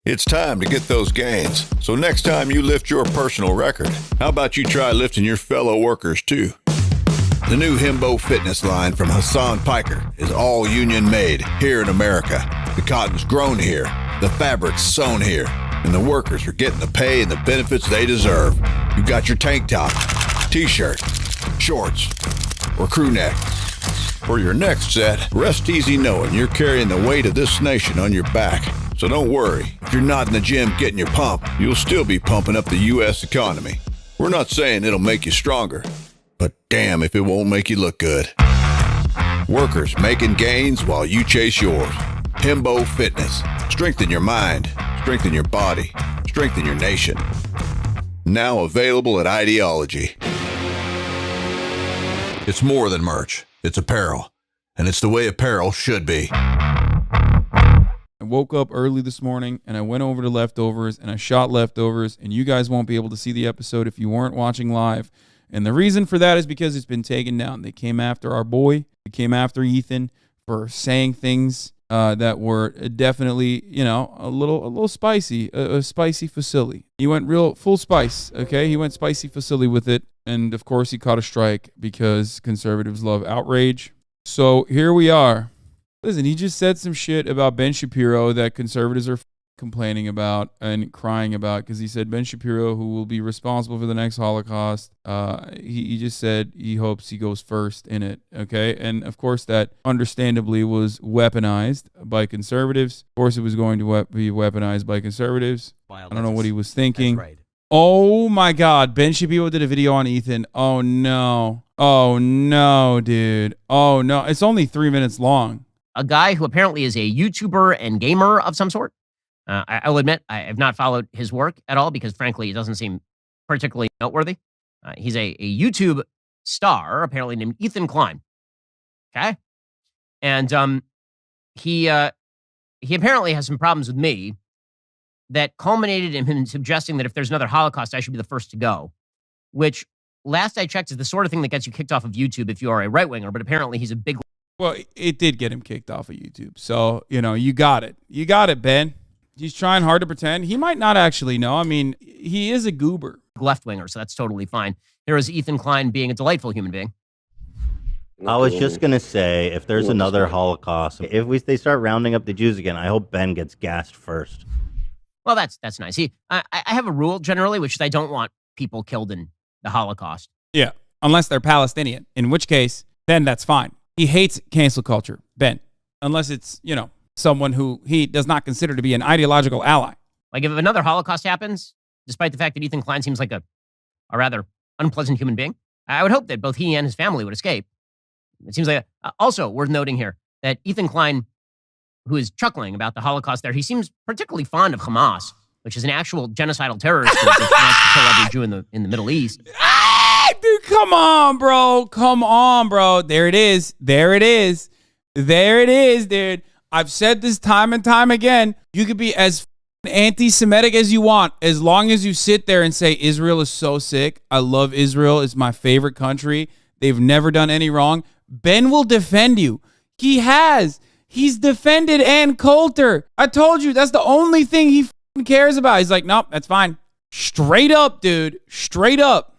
It's time to get those gains. So next time you lift your personal record, how about you try lifting your fellow workers too? The new Himbo fitness line from Hassan Piker is all union made here in America. The cotton's grown here, the fabric's sewn here, and the workers are getting the pay and the benefits they deserve. You got your tank top, t-shirt, shorts, or crew neck. For your next set, rest easy knowing you're carrying the weight of this nation on your back. So don't worry, if you're not in the gym getting your pump, you'll still be pumping up the U.S. economy. We're not saying it'll make you stronger, but damn if it won't make you look good. Workers making gains while you chase yours. Himbo Fitness. Strengthen your mind, strengthen your body, strengthen your nation. Now available at Ideology. It's more than merch. It's apparel. And it's the way apparel should be. I woke up early this morning and I went over to Leftovers and I shot Leftovers, and you guys won't be able to see the episode if you weren't watching live. And the reason for that is because it's been taken down. They came after our boy. They came after Ethan for saying things that were definitely, a little spicy, a spicy facility. He went real full spice, okay? He went spicy facility with it. And of course he caught a strike because conservatives love outrage. So here we are. Listen, he just said some shit about Ben Shapiro that conservatives are complaining about and crying about, because he said Ben Shapiro, who will be responsible for the next Holocaust, he just said he hopes he goes first in it, okay? And of course that understandably was weaponized by conservatives. Of course it was going to be weaponized by conservatives. I don't know what he was thinking. That's right. Oh my God, Ben Shapiro did a video on Ethan. Oh no, dude. Oh no, it's only 3 minutes long. A guy who apparently is a YouTuber and gamer of some sort. I will admit, I have not followed his work at all because, frankly, it doesn't seem particularly noteworthy. He's a YouTube star, apparently named Ethan Klein. Okay? And he apparently has some problems with me that culminated in him suggesting that if there's another Holocaust, I should be the first to go, which, last I checked, is the sort of thing that gets you kicked off of YouTube if you are a right-winger, but apparently he's a big... Well, it did get him kicked off of YouTube. So, you got it. You got it, Ben. He's trying hard to pretend. He might not actually know. I mean, he is a goober. Left-winger, so that's totally fine. Here is Ethan Klein being a delightful human being. I was just going to say, if there's another Holocaust, if they start rounding up the Jews again, I hope Ben gets gassed first. Well, that's nice. I have a rule generally, which is I don't want people killed in the Holocaust. Yeah, unless they're Palestinian, in which case, then that's fine. He hates cancel culture, Ben, unless it's, someone who he does not consider to be an ideological ally. Like if another Holocaust happens, despite the fact that Ethan Klein seems like a rather unpleasant human being, I would hope that both he and his family would escape. It seems like also worth noting here that Ethan Klein, who is chuckling about the Holocaust there, he seems particularly fond of Hamas, which is an actual genocidal terrorist group that wants to kill every Jew in the Middle East. Dude, come on, bro. There it is, dude. I've said this time and time again. You could be as anti-Semitic as you want, as long as you sit there and say Israel is so sick. I love Israel. It's my favorite country. They've never done any wrong. Ben will defend you. He has. He's defended Ann Coulter. I told you, that's the only thing he cares about. He's like, nope, that's fine. Straight up, dude. Straight up.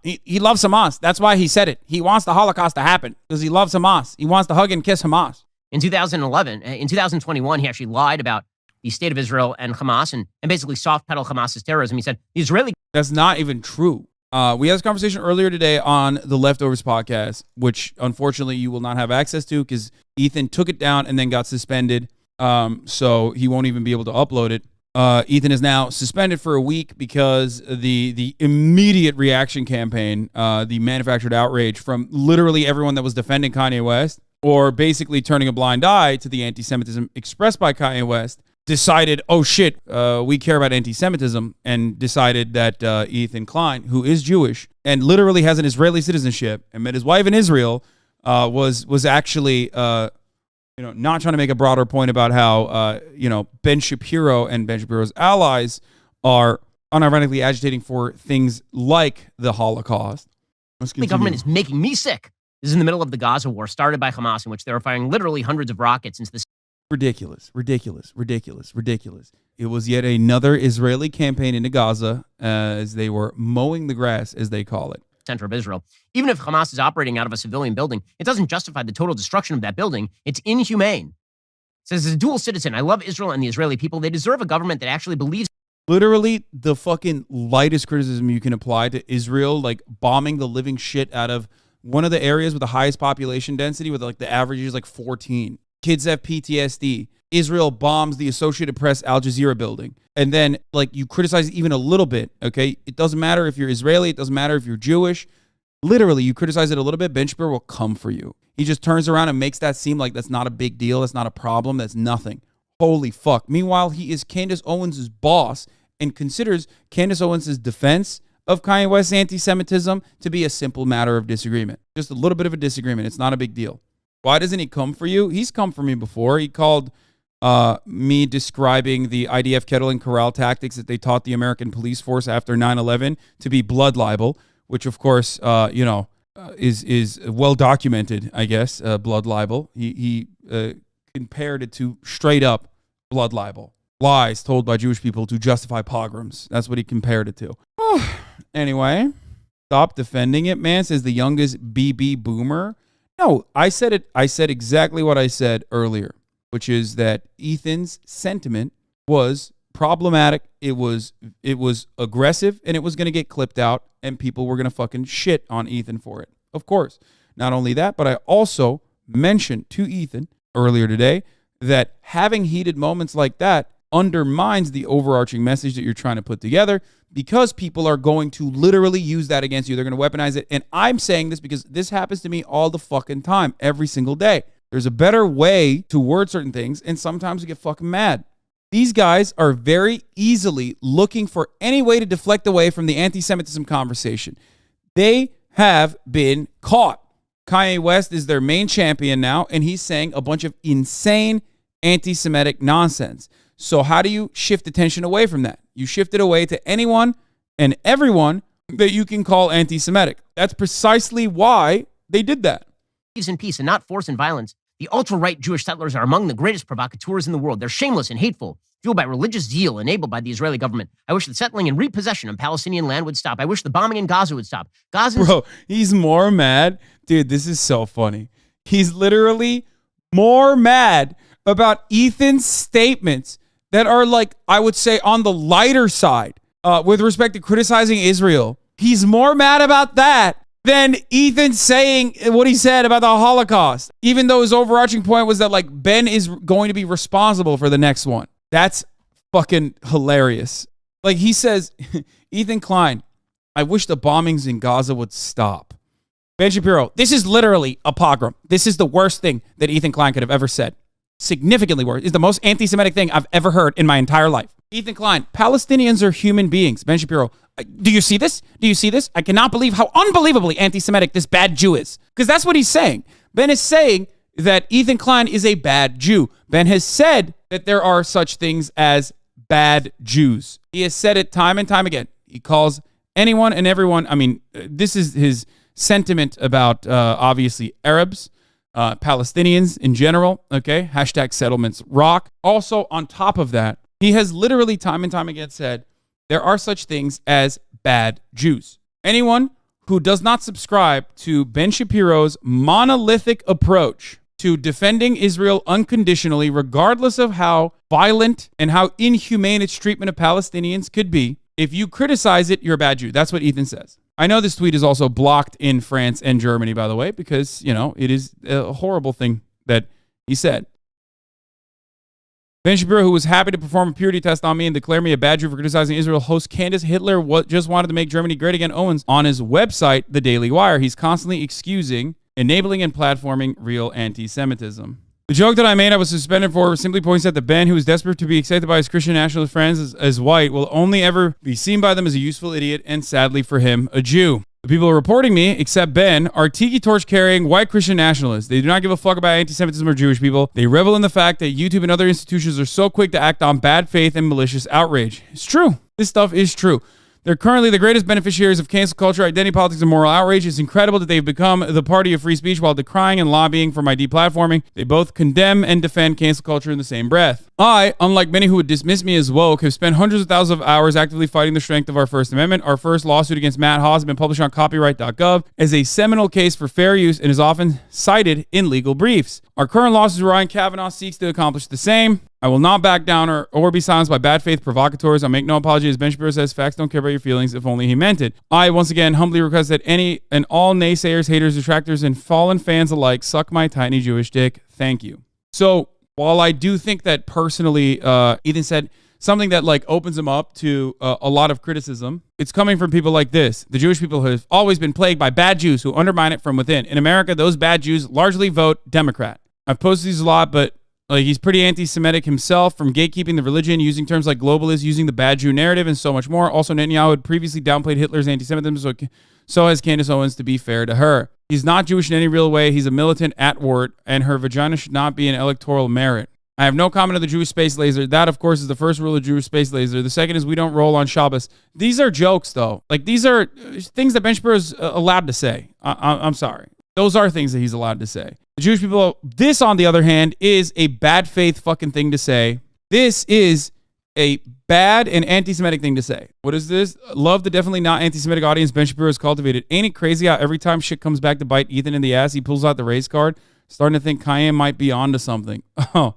He loves Hamas. That's why he said it. He wants the Holocaust to happen because he loves Hamas. He wants to hug and kiss Hamas. In 2021, he actually lied about the state of Israel and Hamas and basically soft-pedal Hamas's terrorism. He said, the Israeli... That's not even true. We had this conversation earlier today on the Leftovers podcast, which unfortunately you will not have access to because Ethan took it down and then got suspended. So he won't even be able to upload it. Ethan is now suspended for a week because the immediate reaction campaign, the manufactured outrage from literally everyone that was defending Kanye West, or basically turning a blind eye to the anti-Semitism expressed by Kanye West, decided, oh shit, we care about anti-Semitism, and decided that Ethan Klein, who is Jewish and literally has an Israeli citizenship and met his wife in Israel, was actually not trying to make a broader point about how Ben Shapiro and Ben Shapiro's allies are unironically agitating for things like the Holocaust. The government is making me sick. This is in the middle of the Gaza war started by Hamas, in which they were firing literally hundreds of rockets into the... Ridiculous. It was yet another Israeli campaign into Gaza as they were mowing the grass, as they call it. Center of Israel. Even if Hamas is operating out of a civilian building, it doesn't justify the total destruction of that building. It's inhumane. It says, as a dual citizen, I love Israel and the Israeli people. They deserve a government that actually believes. Literally the fucking lightest criticism you can apply to Israel, like bombing the living shit out of one of the areas with the highest population density, with like the average is like 14. Kids have PTSD. Israel bombs the Associated Press Al Jazeera building. And then like you criticize it even a little bit, okay? It doesn't matter if you're Israeli. It doesn't matter if you're Jewish. Literally, you criticize it a little bit, Ben Shapiro will come for you. He just turns around and makes that seem like that's not a big deal. That's not a problem. That's nothing. Holy fuck. Meanwhile, he is Candace Owens' boss and considers Candace Owens' defense of Kanye West's anti-Semitism to be a simple matter of disagreement. Just a little bit of a disagreement. It's not a big deal. Why doesn't he come for you? He's come for me before. He called me describing the IDF kettle and corral tactics that they taught the American police force after 9/11 to be blood libel, which of course, is well documented, I guess, blood libel. He compared it to straight up blood libel. Lies told by Jewish people to justify pogroms. That's what he compared it to. Anyway, stop defending it, man, says the youngest BB boomer. No, I said it. I said exactly what I said earlier, which is that Ethan's sentiment was problematic. It was aggressive, and it was going to get clipped out, and people were going to fucking shit on Ethan for it. Of course. Not only that, but I also mentioned to Ethan earlier today that having heated moments like that undermines the overarching message that you're trying to put together, because people are going to literally use that against you. They're going to weaponize it. And I'm saying this because this happens to me all the fucking time, every single day. There's a better way to word certain things, and sometimes we get fucking mad. These guys are very easily looking for any way to deflect away from the anti-Semitism conversation. They have been caught. Kanye West is their main champion now, and he's saying a bunch of insane anti-Semitic nonsense. So how do you shift attention away from that? You shift it away to anyone and everyone that you can call anti-Semitic. That's precisely why they did that. In peace and not force and violence. The ultra-right Jewish settlers are among the greatest provocateurs in the world. They're shameless and hateful, fueled by religious zeal enabled by the Israeli government. I wish the settling and repossession of Palestinian land would stop. I wish the bombing in Gaza would stop. Bro, he's more mad. Dude, this is so funny. He's literally more mad about Ethan's statements that are like, I would say, on the lighter side with respect to criticizing Israel. He's more mad about that than Ethan saying what he said about the Holocaust, even though his overarching point was that like Ben is going to be responsible for the next one. That's fucking hilarious. Like he says, Ethan Klein, I wish the bombings in Gaza would stop. Ben Shapiro, this is literally a pogrom. This is the worst thing that Ethan Klein could have ever said. Significantly worse. Is the most anti-Semitic thing I've ever heard in my entire life. Ethan Klein, Palestinians are human beings. Ben Shapiro, do you see this? Do you see this? I cannot believe how unbelievably anti-Semitic this bad Jew is. Because that's what he's saying. Ben is saying that Ethan Klein is a bad Jew. Ben has said that there are such things as bad Jews. He has said it time and time again. He calls anyone and everyone, I mean, this is his sentiment about, obviously, Arabs, Palestinians in general, okay? Hashtag settlements rock. Also, on top of that, he has literally time and time again said, there are such things as bad Jews. Anyone who does not subscribe to Ben Shapiro's monolithic approach to defending Israel unconditionally, regardless of how violent and how inhumane its treatment of Palestinians could be, if you criticize it, you're a bad Jew. That's what Ethan says. I know this tweet is also blocked in France and Germany, by the way, because, you know, it is a horrible thing that he said. Ben Shapiro, who was happy to perform a purity test on me and declare me a bad Jew for criticizing Israel, host Candace Hitler just wanted to make Germany great again. Owens on his website, The Daily Wire. He's constantly excusing, enabling, and platforming real anti-Semitism. The joke that I made I was suspended for simply points out that Ben, who is desperate to be accepted by his Christian nationalist friends as white, will only ever be seen by them as a useful idiot and, sadly for him, a Jew. The people reporting me, except Ben, are tiki torch carrying white Christian nationalists. They do not give a fuck about anti-Semitism or Jewish people. They revel in the fact that YouTube and other institutions are so quick to act on bad faith and malicious outrage. It's true. This stuff is true. They're currently the greatest beneficiaries of cancel culture, identity politics, and moral outrage. It's incredible that they've become the party of free speech while decrying and lobbying for my deplatforming. They both condemn and defend cancel culture in the same breath. I, unlike many who would dismiss me as woke, have spent hundreds of thousands of hours actively fighting the strength of our First Amendment. Our first lawsuit against Matt Haas has been published on copyright.gov as a seminal case for fair use and is often cited in legal briefs. Our current lawsuit, Ryan Kavanaugh, seeks to accomplish the same. I will not back down or be silenced by bad faith provocateurs. I make no apology. As Ben Shapiro says, facts don't care about your feelings, if only he meant it. I, once again, humbly request that any and all naysayers, haters, detractors, and fallen fans alike suck my tiny Jewish dick. Thank you. So, while I do think that personally, Ethan said something that like opens him up to a lot of criticism, it's coming from people like this. The Jewish people have always been plagued by bad Jews who undermine it from within. In America, those bad Jews largely vote Democrat. I've posted these a lot, but like he's pretty anti-Semitic himself, from gatekeeping the religion, using terms like globalist, using the bad Jew narrative, and so much more. Also, Netanyahu had previously downplayed Hitler's anti-Semitism, so has Candace Owens, to be fair to her. He's not Jewish in any real way. He's a militant at-wart, and her vagina should not be an electoral merit. I have no comment on the Jewish space laser. That, of course, is the first rule of Jewish space laser. The second is we don't roll on Shabbos. These are jokes, though. Like, these are things that Ben Shapiro is allowed to say. I'm sorry. Those are things that he's allowed to say. The Jewish people, this, on the other hand, is a bad faith fucking thing to say. This is a bad and anti-Semitic thing to say. What is this? Love the definitely not anti-Semitic audience Ben Shapiro has cultivated. Ain't it crazy how every time shit comes back to bite Ethan in the ass, he pulls out the race card, starting to think Kanye might be onto something. Oh,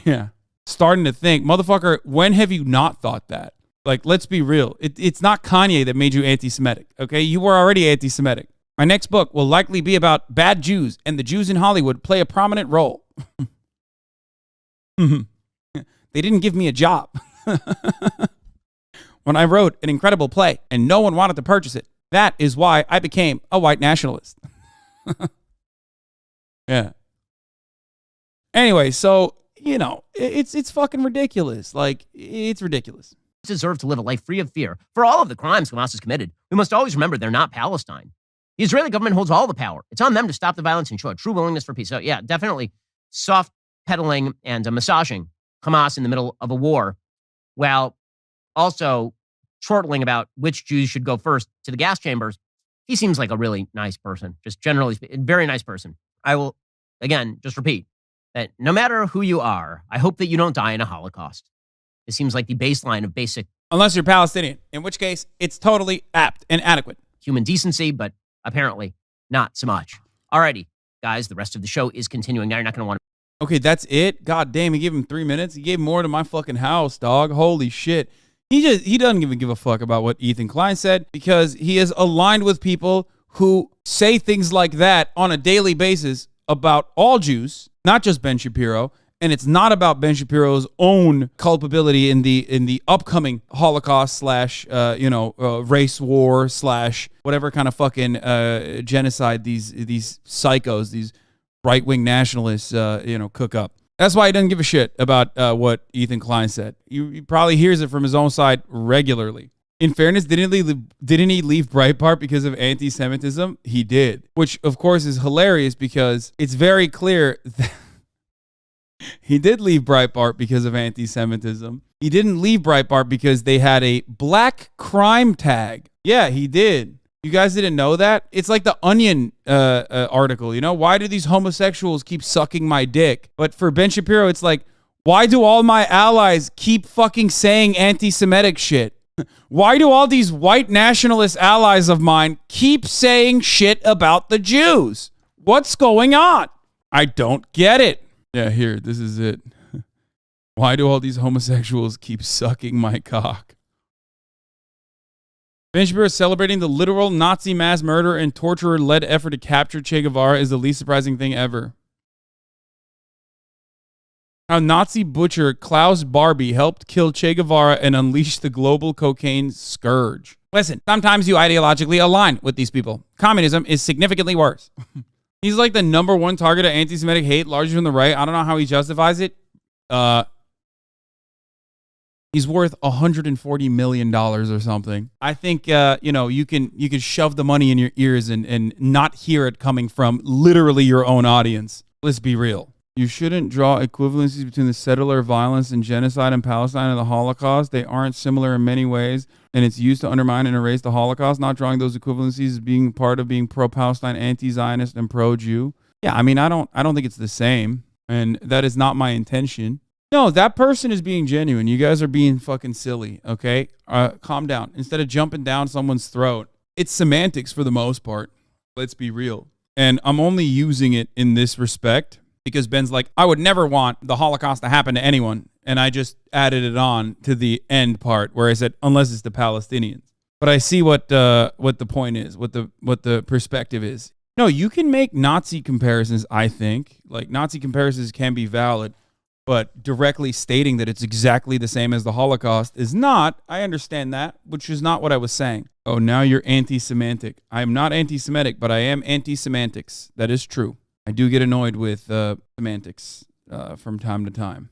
yeah. Starting to think, motherfucker, when have you not thought that? Like, let's be real. It's not Kanye that made you anti-Semitic, okay? You were already anti-Semitic. My next book will likely be about bad Jews, and the Jews in Hollywood play a prominent role. They didn't give me a job. When I wrote an incredible play and no one wanted to purchase it, that is why I became a white nationalist. Yeah. Anyway, so, you know, it's fucking ridiculous. Like, it's ridiculous. Deserve to live a life free of fear. For all of the crimes Hamas has committed, we must always remember they're not Palestine. The Israeli government holds all the power. It's on them to stop the violence and show a true willingness for peace. So, yeah, definitely soft pedaling and massaging Hamas in the middle of a war, while also chortling about which Jews should go first to the gas chambers. He seems like a really nice person, just generally speaking, very nice person. I will, again, just repeat that no matter who you are, I hope that you don't die in a Holocaust. It seems like the baseline of basic... Unless you're Palestinian, in which case it's totally apt and adequate. Human decency, but apparently not so much. Alrighty, guys, the rest of the show is continuing. Now you're not going to want to... Okay, that's it? God damn, he gave him 3 minutes? He gave more to my fucking house, dog. Holy shit. He doesn't even give a fuck about what Ethan Klein said, because he is aligned with people who say things like that on a daily basis about all Jews, not just Ben Shapiro. And it's not about Ben Shapiro's own culpability in the upcoming Holocaust slash race war slash whatever kind of fucking genocide these psychos, these right-wing nationalists cook up. That's why he doesn't give a shit about what Ethan Klein said. He probably hears it from his own side regularly. In fairness, didn't he leave Breitbart because of anti-Semitism? He did, which of course is hilarious because it's very clear that he did leave Breitbart because of anti-Semitism. He didn't leave Breitbart because they had a black crime tag. Yeah, he did. You guys didn't know that? It's like the Onion article, you know? Why do these homosexuals keep sucking my dick? But for Ben Shapiro, it's like, why do all my allies keep fucking saying anti-Semitic shit? Why do all these white nationalist allies of mine keep saying shit about the Jews? What's going on? I don't get it. Yeah, here, this is it. Why do all these homosexuals keep sucking my cock? Ben Shapiro celebrating the literal Nazi mass murder and torturer-led effort to capture Che Guevara is the least surprising thing ever. How Nazi butcher Klaus Barbie helped kill Che Guevara and unleash the global cocaine scourge. Listen, sometimes you ideologically align with these people. Communism is significantly worse. He's like the number one target of anti-Semitic hate, largely from the right. I don't know how he justifies it. He's worth $140 million or something. I think you can shove the money in your ears and not hear it coming from literally your own audience. Let's be real. You shouldn't draw equivalencies between the settler violence and genocide in Palestine and the Holocaust. They aren't similar in many ways, and it's used to undermine and erase the Holocaust. Not drawing those equivalencies as being part of being pro-Palestine, anti-Zionist, and pro-Jew. Yeah, I mean, I don't think it's the same, and that is not my intention. No, that person is being genuine. You guys are being fucking silly, okay? Calm down. Instead of jumping down someone's throat, it's semantics for the most part. Let's be real. And I'm only using it in this respect because Ben's like, I would never want the Holocaust to happen to anyone. And I just added it on to the end part where I said, unless it's the Palestinians. But I see what the point is, what the perspective is. No, you can make Nazi comparisons, I think. Like, Nazi comparisons can be valid. But directly stating that it's exactly the same as the Holocaust is not. I understand that, which is not what I was saying. Oh, now you're anti-Semantic. I am not anti-Semitic, but I am anti-semantics. That is true. I do get annoyed with semantics from time to time.